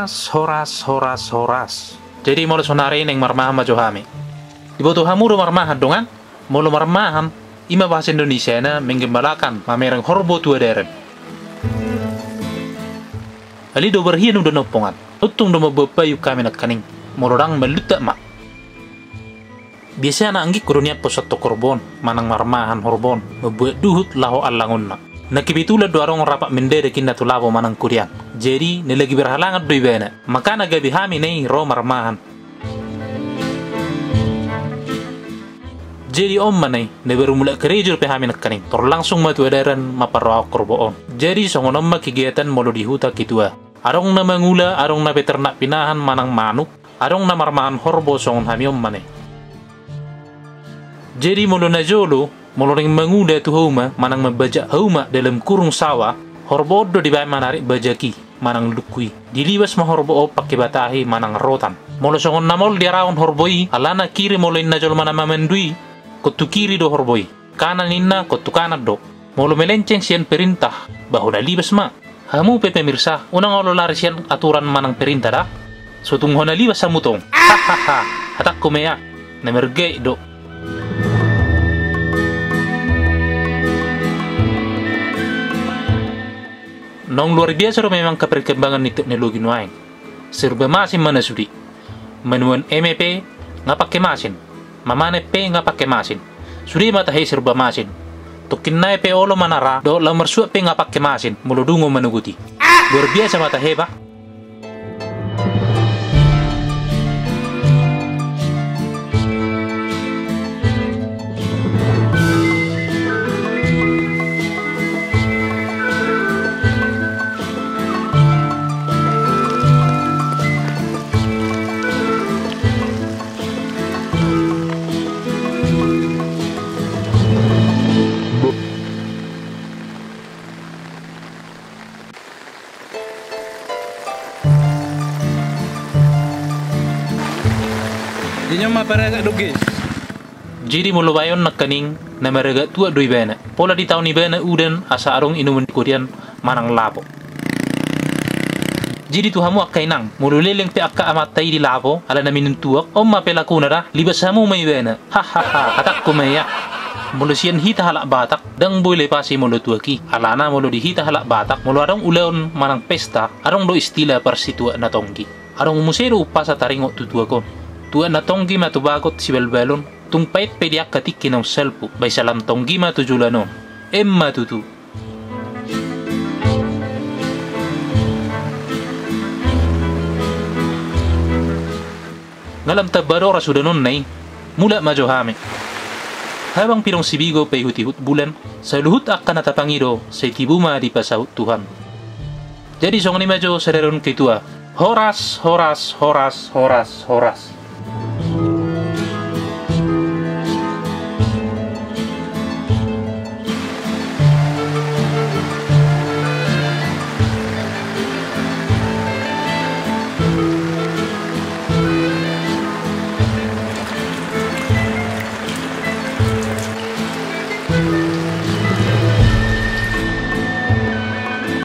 Horas, horas, horas, horas. Jadi molo sonari neng marmahan majohami. Dibutuh hamu do marmahan dongan. Molo marmahan, ima bahasa Indonesia na menggembalakan mamerang horbo tua deren. Ali do berhian udah nopongan. Utung do mabapayu kami nak kaning. Molo rang melutak mak. Biasanya anak anggik kudunya posat to korbon, manang marmahan horbon, membuat duhut laho alangun nak. Nakibitulah do arong rapak mendede kinda tu labo manang kurian. Jadi nilagi berhalangan do ibena. Maka nagabi hami nei ro marmahan. Jadi om manay ne baru mulai kerejur pe hami nak kaning. Tor langsung matu adaran maparwa korboon. Jadi songon om kegiatan molo di huta kitua. Arong na mangula, arong na peternak pinahan manang manuk, arong na marmahan horbo songon hami om manay. Jadi molo na jolo, molo ring manguda tu hauma, manang membajak hauma dalam kurung sawah, horbodo di bayi manarik bajaki, manang lukui. Diliwas mahorbo pakai batahi manang rotan. Molo songon namol diarawan horboi, alana kiri molo inna jol mana mamendui, kotu kiri do horboi. Kanan inna kotu kanan do. Molo melenceng sian perintah, bahuna libas ma. Hamu pe pemirsa, unang olo lari sian aturan manang perintah dah. Sotung hona libas samutong. Hahaha, hatak kumea, nemerge do. Nong luar biasa memang keperkembangan ni teknologi nuain. Serba masin mana sudi. Menuan MP nggak pakai masin. Mamane P nggak pakai masin. Sudi mata hei serba masin. Tokin nae P olo manara do lamar suap P nggak pakai masin. Muludungo menuguti. Luar biasa mata heba. Jadi mulu bayon nak kaning na maraga tua doi bena. Pola di tahun ibena udan asa arong inuman kurian manang lapo. Jadi tu hamu akai nang mulu leleng pe akka amatai di lapo ala na minun tuak omma pe lakuna dah libas hamu mai bena. Hahaha katak ko maya. Mulu sian hita halak batak dang boy lepasi mulu tuaki. Alana mulu di hita halak batak mulu arong ulaon manang pesta arong do istila parsitua na tonggi. Arong musero upasa taringo tutua kon. Tua na tonggi matubagot si balbalon. Tumpait pediak katik kinong selpu. Bay salam tonggi matujulanon. Emma tutu. Ngalam tabadora sudanon nay. Mula majohame. Habang pirong sibigo pay hutihut bulan. Sa luhut akan natapangido. Sa tibuma di pasahut Tuhan. Jadi song ni majo sararon kay tua. Horas, horas, horas, horas, horas.